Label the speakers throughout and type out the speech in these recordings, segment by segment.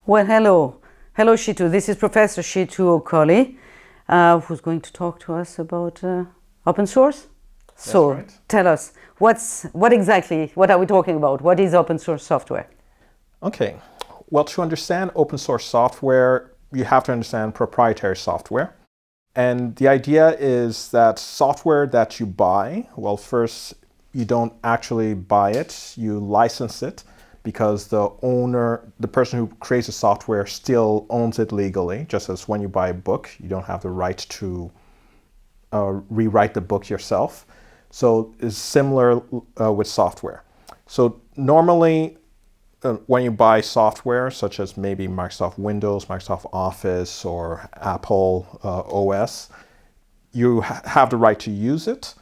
Speaker 1: Well, hello. Hello, Chitu. This is Professor Chitu Okoli, who's going to talk to us about open source. So,
Speaker 2: That's right.
Speaker 1: tell us, what are we talking about? What is open source software?
Speaker 2: Okay. Well, to understand open source software, you have to understand proprietary software. And the idea is that software that you buy, well, first, you don't actually buy it, you license it because the person who creates the software still owns it legally, just as when you buy a book, you don't have the right to rewrite the book yourself. So it's similar with software. So normally, when you buy software, such as maybe Microsoft Windows, Microsoft Office, or Apple OS, you have the right to use it,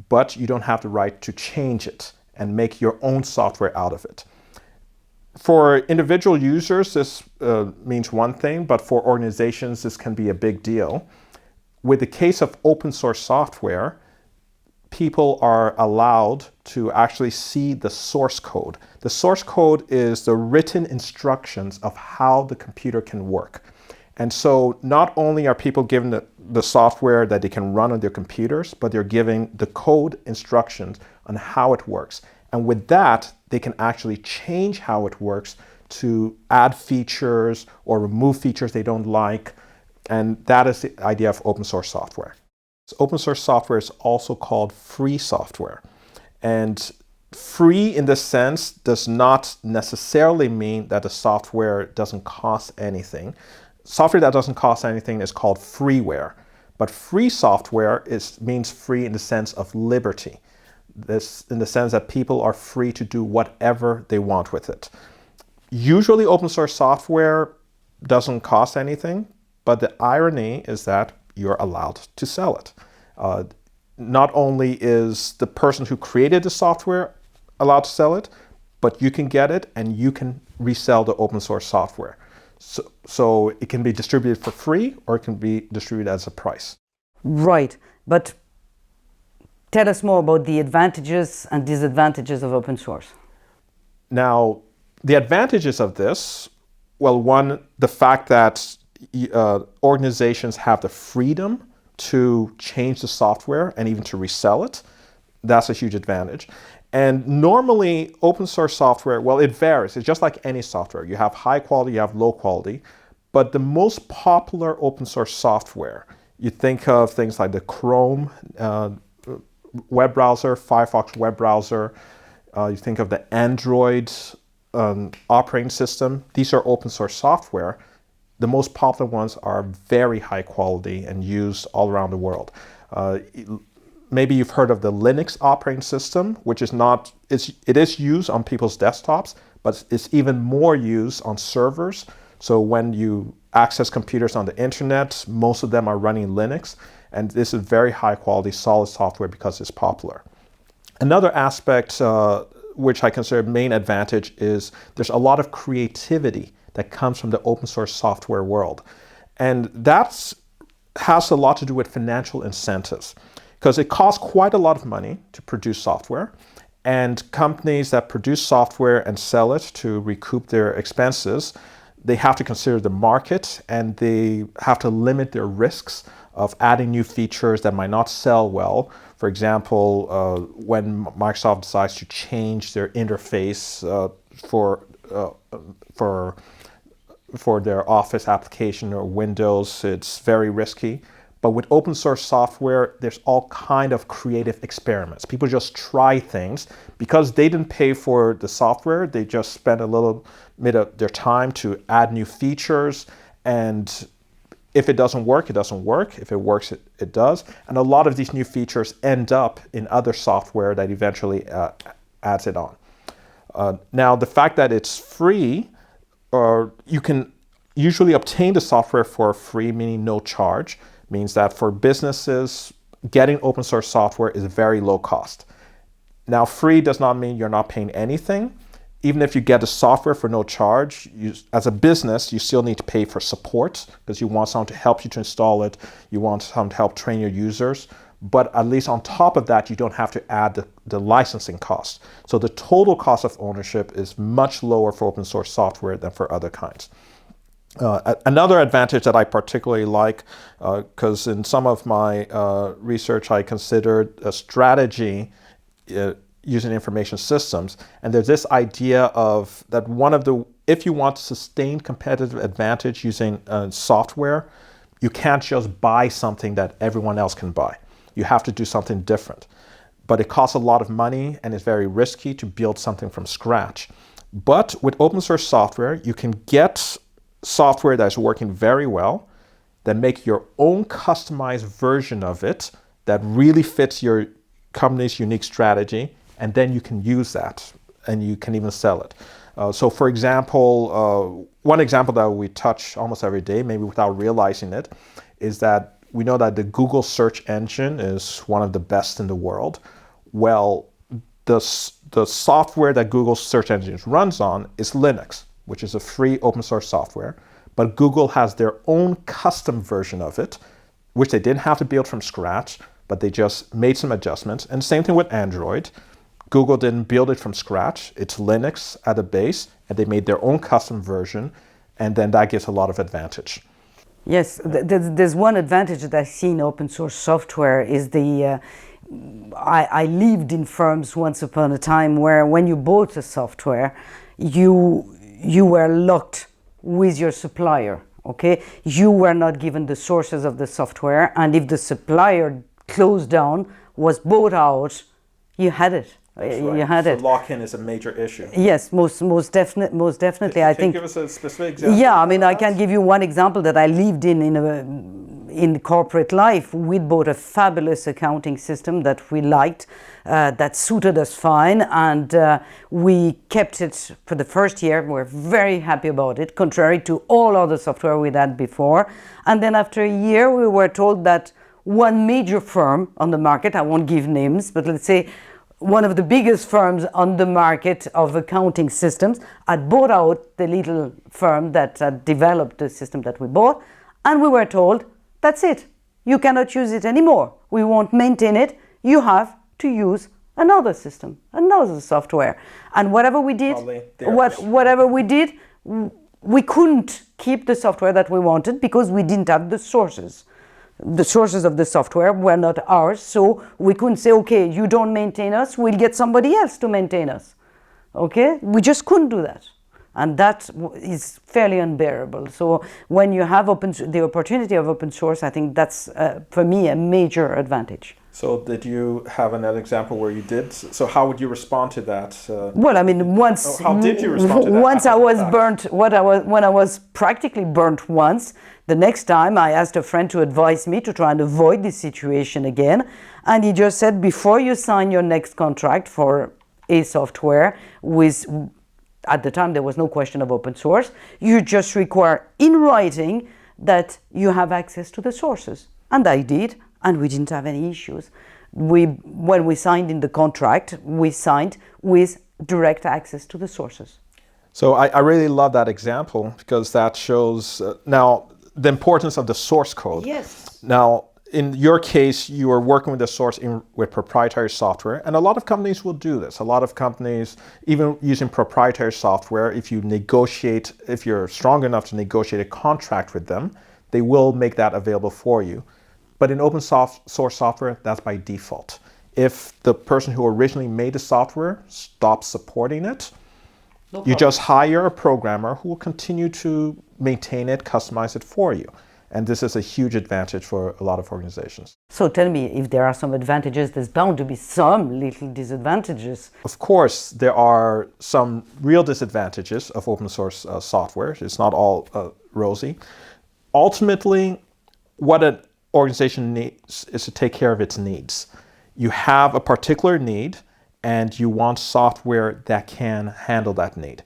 Speaker 2: but you don't have the right to change it and make your own software out of it. For individual users, this means one thing, but for organizations, this can be a big deal. With the case of open source software, people are allowed to actually see the source code. The source code is the written instructions of how the computer can work. And so not only are people given the software that they can run on their computers, but they're given the code instructions on how it works. And with that, they can actually change how it works to add features or remove features they don't like. And that is the idea of open source software. Open source software is also called free software. And free in this sense does not necessarily mean that the software doesn't cost anything. Software that doesn't cost anything is called freeware. But free software means free in the sense of liberty. This in the sense that people are free to do whatever they want with it. Usually open source software doesn't cost anything, but the irony is that you're allowed to sell it. Not only is the person who created the software allowed to sell it, but you can get it and you can resell the open source software. So it can be distributed for free or it can be distributed as a price.
Speaker 1: Right, but tell us more about the advantages and disadvantages of open source.
Speaker 2: Now, the advantages of this, well, one, the fact that organizations have the freedom to change the software and even to resell it. That's a huge advantage. And normally open source software, well, it varies. It's just like any software. You have high quality, you have low quality. But the most popular open source software, you think of things like the Chrome web browser, Firefox web browser, you think of the Android operating system. These are open source software. The most popular ones are very high quality and used all around the world. Maybe you've heard of the Linux operating system, which is not, it is used on people's desktops, but it's even more used on servers. So when you access computers on the internet, most of them are running Linux. And this is very high quality, solid software because it's popular. Another aspect, which I consider main advantage, is there's a lot of creativity that comes from the open source software world. And that has a lot to do with financial incentives because it costs quite a lot of money to produce software. And companies that produce software and sell it to recoup their expenses, they have to consider the market and they have to limit their risks of adding new features that might not sell well. For example, when Microsoft decides to change their interface for their Office application or Windows, it's very risky. But with open source software, there's all kind of creative experiments. People just try things because they didn't pay for the software. They just spent a little bit of their time to add new features. And if it doesn't work, it doesn't work. If it works, it does. And a lot of these new features end up in other software that eventually adds it on. Now, the fact that it's free, or you can usually obtain the software for free, meaning no charge, means that for businesses, getting open source software is very low cost. Now, free does not mean you're not paying anything. Even if you get the software for no charge, as a business, you still need to pay for support because you want someone to help you to install it. You want someone to help train your users. But at least on top of that, you don't have to add the licensing cost. So the total cost of ownership is much lower for open source software than for other kinds. Another advantage that I particularly like, because in some of my research I considered a strategy using information systems, and there's this idea of that if you want sustained competitive advantage using software, you can't just buy something that everyone else can buy. You have to do something different. But it costs a lot of money and it's very risky to build something from scratch. But with open source software, you can get software that's working very well, then make your own customized version of it that really fits your company's unique strategy, and then you can use that and you can even sell it. So for example, one example that we touch almost every day, maybe without realizing it, is that we know that the Google search engine is one of the best in the world. Well, the software that Google's search engine runs on is Linux, which is a free open source software. But Google has their own custom version of it, which they didn't have to build from scratch, but they just made some adjustments. And same thing with Android. Google didn't build it from scratch. It's Linux at the base, and they made their own custom version, and then that gives a lot of advantage.
Speaker 1: Yes, there's one advantage that I see in open source software is I lived in firms once upon a time where when you bought a software, you were locked with your supplier, okay? You were not given the sources of the software, and if the supplier closed down, was bought out, you had it.
Speaker 2: That's right.
Speaker 1: You had
Speaker 2: so
Speaker 1: it.
Speaker 2: Lock-in is a major issue.
Speaker 1: Yes, most definitely. I think.
Speaker 2: Can you give us a specific example?
Speaker 1: Yeah, I mean, I can give you one example that I lived in corporate life. We bought a fabulous accounting system that we liked, that suited us fine, and we kept it for the first year. We're very happy about it, contrary to all other software we'd had before. And then after a year, we were told that one major firm on the market, I won't give names, but let's say one of the biggest firms on the market of accounting systems had bought out the little firm that had developed the system that we bought, and we were told, that's it, you cannot use it anymore, we won't maintain it, you have to use another system, another software. And whatever we did, we couldn't keep the software that we wanted because we didn't have the sources. The sources of the software were not ours, so we couldn't say, okay, you don't maintain us, we'll get somebody else to maintain us. Okay? We just couldn't do that. And that is fairly unbearable. So when you have the opportunity of open source, I think that's, for me, a major advantage.
Speaker 2: So did you have another example where you did? So how would you respond to that?
Speaker 1: Well, I mean, once...
Speaker 2: How did you respond to that?
Speaker 1: Once I was burnt, when I was practically burnt once, the next time I asked a friend to advise me to try and avoid this situation again. And he just said, before you sign your next contract for a software at the time there was no question of open source, you just require in writing that you have access to the sources. And I did, and we didn't have any issues. When we signed in the contract, we signed with direct access to the sources.
Speaker 2: So I really love that example because that shows now the importance of the source code.
Speaker 1: Yes.
Speaker 2: Now, in your case, you are working with the source with proprietary software, and a lot of companies will do this. A lot of companies, even using proprietary software, if you're strong enough to negotiate a contract with them, they will make that available for you. But in open source software, that's by default. If the person who originally made the software stops supporting it, you just hire a programmer who will continue to maintain it, customize it for you. And this is a huge advantage for a lot of organizations.
Speaker 1: So tell me, if there are some advantages, there's bound to be some little disadvantages.
Speaker 2: Of course, there are some real disadvantages of open source software. It's not all rosy. Ultimately, what an organization needs is to take care of its needs. You have a particular need, and you want software that can handle that need.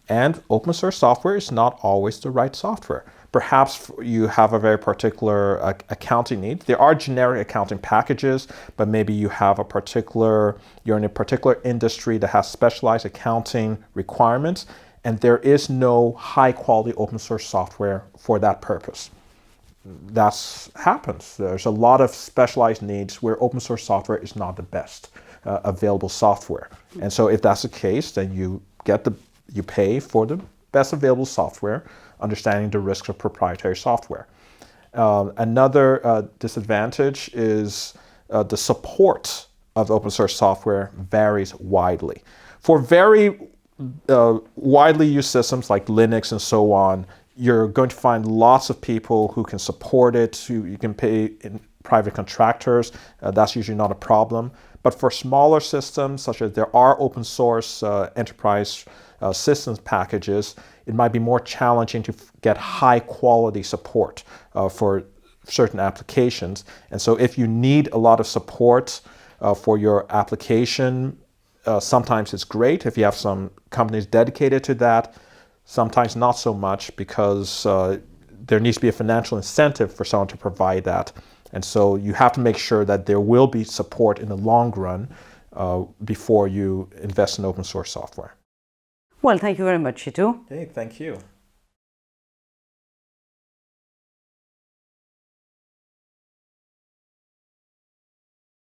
Speaker 2: And open source software is not always the right software. Perhaps you have a very particular accounting need. There are generic accounting packages, but maybe you're in a particular industry that has specialized accounting requirements, and there is no high quality open source software for that purpose. That happens. There's a lot of specialized needs where open source software is not the best available software. And so if that's the case, then you pay for the best available software, understanding the risks of proprietary software. Another disadvantage is the support of open source software varies widely. For very widely used systems like Linux and so on, you're going to find lots of people who can support it. You can pay in private contractors. That's usually not a problem. But for smaller systems, such as there are open source enterprise systems packages, it might be more challenging to get high quality support for certain applications. And so if you need a lot of support for your application, sometimes it's great if you have some companies dedicated to that. Sometimes not so much, because there needs to be a financial incentive for someone to provide that. And so you have to make sure that there will be support in the long run before you invest in open source software.
Speaker 1: Well, thank you very much, Chitu.
Speaker 2: Hey, thank you.